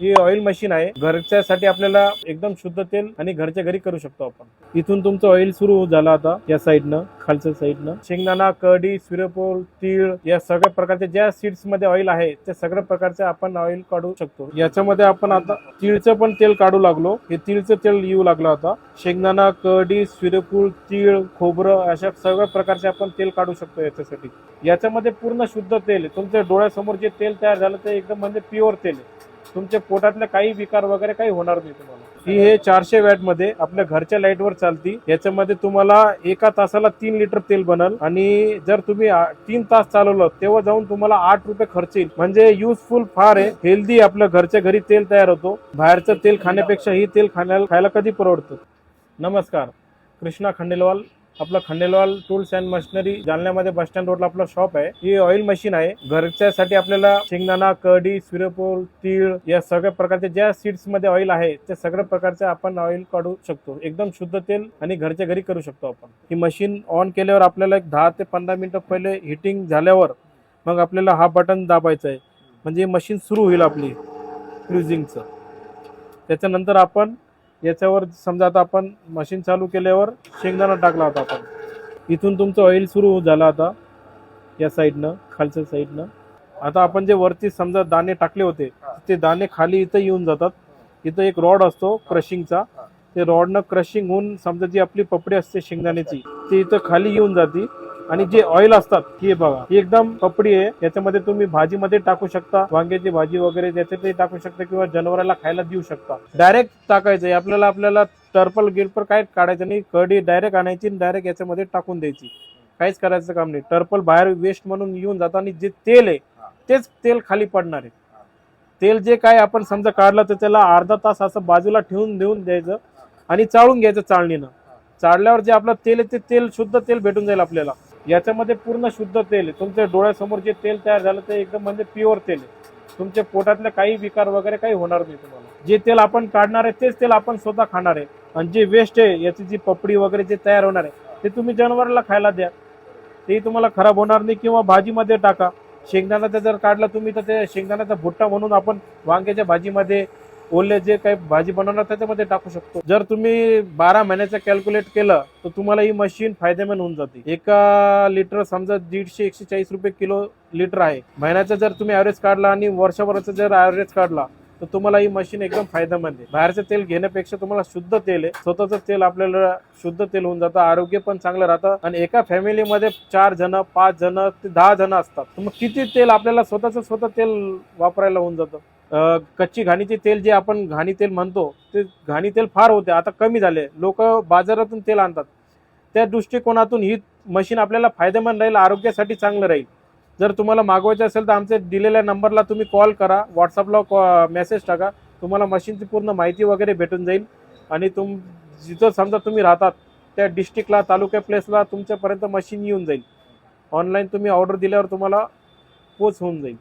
ही oil machine आहे. घरच्यासाठी आपल्याला एकदम शुद्ध तेल आणि घरच्या घरी करू शकतो आपण. इथून तुमचं ऑइल सुरू झालं आता या साईडनं, खालच्या साईडनं. शेंगदाणा, करडी, सूर्यफूल, तीळ या सगळ्या प्रकारचे ज्या सीड्स मध्ये ऑइल आहे त्या सगळ्या प्रकारचे आपण ऑइल काढू शकतो. याच्यामध्ये आपण आता तीळचं पण तेल काढू लागलो. हे तीळचं तेल येऊ लागलं आता. शेंगदाणा, करडी, सूर्यफूल, तीळ, खोबरं अशा सगळ्या प्रकारचे आपण तेल काढू शकतो याच्यासाठी. याच्यामध्ये पूर्ण शुद्ध तेल आहे. तुमच्या डोळ्यासमोर जे तेल तयार झालं ते एकदम म्हणजे प्युअर तेल आहे. तुमच्या पोटातले काही विकार वगैरे काही होणार नाही तुम्हाला. ही हे 400 वॅट मध्ये आपल्या घरच्या लाईटवर चालती. याच्यामध्ये तुम्हाला एका तासाला 3 लिटर तेल बनल आणि जर तुम्ही 3 तास चालवलं तेव्हा जाऊन तुम्हाला 8 रुपये खर्च येईल. म्हणजे युजफुल फार आहे. हेल्दी आपल्या घरच्या घरी तेल तयार होतो. बाहेरचं तेल खाण्यापेक्षा ही तेल खायला कधी परवडतं. नमस्कार, कृष्णा खंडेलवाल. आपला खंडेलवाल टूल्स अँड मशिनरी जालन्यामध्ये बस स्टँड रोडला आपला शॉप आहे. ही ऑइल मशीन आहे. घरच्यासाठी आपल्याला शेंगदाणा, करडी, सूर्यफूल, तीळ या सगळ्या प्रकारचे ज्या सीड्स मध्ये ऑइल आहे त्या सगळ्या प्रकारचे आपण ऑइल काढू शकतो. एकदम शुद्ध तेल आणि घरच्या घरी करू शकतो आपण. ही मशीन ऑन केल्यावर आपल्याला एक 10 ते 15 मिनिटं पहिले हिटिंग झाल्यावर मग आपल्याला हा बटन दाबायचा आहे. म्हणजे मशीन सुरू होईल आपली क्रुझिंगचं. त्याच्यानंतर आपण याच्यावर समजा आता आपण मशीन चालू केल्यावर शेंगदाणा टाकला होता आपण. इथून तुमचं ऑइल सुरू झालं आता या साईडनं, खालच्या साईडनं. आता आपण जे वरती समजा दाणे टाकले होते ते दाणे खाली इथं येऊन जातात. इथं एक रॉड असतो क्रशिंगचा. ते रॉडनं क्रशिंग होऊन समजा जी आपली पपडी असते शेंगदाण्याची ती इथं खाली येऊन जाते. आणि जे ऑइल असतात हे बघा, ही एकदम पपडी आहे. याच्यामध्ये तुम्ही भाजीमध्ये टाकू शकता, वांग्याची भाजी वगैरे त्याच्यातही टाकू शकता किंवा जनावराला खायला देऊ शकता. डायरेक्ट टाकायचं आहे आपल्याला टर्पल गिरपर काय काढायचं नाही. कढी डायरेक्ट आणायची आणि डायरेक्ट याच्यामध्ये टाकून द्यायची. काहीच करायचं काम नाही. टर्पल बाहेर वेस्ट म्हणून येऊन जातं आणि जे तेल आहे तेच तेल खाली पडणार आहे. तेल जे काय आपण समजा काढलं तर त्याला अर्धा तास असं बाजूला देऊन द्यायचं आणि चाळून घ्यायचं चाळणीनं. चाळल्यावर जे आपलं तेल आहे ते तेल शुद्ध तेल भेटून जाईल आपल्याला. याच्यामध्ये पूर्ण शुद्ध तेल आहे. तुमच्या डोळ्यासमोर जे तेल तयार झालं ते एकदम म्हणजे प्युअर तेल आहे. तुमच्या पोटातले काही विकार वगैरे काही होणार नाही तुम्हाला. जे तेल आपण काढणार आहे तेच तेल आपण स्वतः खाणार आहे. आणि जे वेस्ट आहे याची जी पपडी वगैरे जे तयार होणार आहे ते तुम्ही जनावराला खायला द्या. ते तुम्हाला खराब होणार नाही. किंवा भाजीमध्ये टाका. शेंगदाण्याचा जर काढला तुम्ही तर ते शेंगदाण्याचा भुट्टा म्हणून आपण वांग्याच्या भाजीमध्ये ओले जे काही भाजी बनवणार त्याच्यामध्ये टाकू शकतो. जर तुम्ही 12 महिन्याचं कॅल्क्युलेट केलं तर तुम्हाला ही मशीन फायदेमंद होऊन जाते. एका लिटर समजा 150-140 रुपये किलो लिटर आहे. महिन्याचा जर तुम्ही ॲव्हरेज काढला आणि वर्षभराचा जर ॲव्हरेज काढला तर तुम्हाला ही मशीन एकदम फायदेमंद आहे. बाहेरचं तेल घेण्यापेक्षा तुम्हाला शुद्ध तेल आहे. स्वतःचं तेल आपल्याला शुद्ध तेल होऊन जातं. आरोग्य पण चांगलं राहतं. आणि एका फॅमिलीमध्ये 4 जण, 5 जण ते 10 जण असतात. तर मग किती तेल आपल्याला स्वतः तेल वापरायला होऊन जातं. कच्ची घाणीचे तेल जे आपण घाणी तेल म्हणतो ते घाणी तेल फार होते. आता कमी झाले. लोक बाजारातून तेल आणतात. त्या दृष्टिकोनातून ही मशीन आपल्याला फायदेमंद राहील, आरोग्यासाठी चांगलं राहील. जर तुम्हाला मागवायचं असेल तर आमच्या दिलेल्या नंबरला तुम्ही कॉल करा, व्हॉट्सअपला मेसेज टाका. तुम्हाला मशीनची पूर्ण माहिती वगैरे भेटून जाईल. आणि जिथं समजा तुम्ही राहतात त्या डिस्ट्रिक्टला, तालुक्या, प्लेसला तुमच्यापर्यंत मशीन येऊन जाईल. ऑनलाईन तुम्ही ऑर्डर दिल्यावर तुम्हाला पोच होऊन जाईल.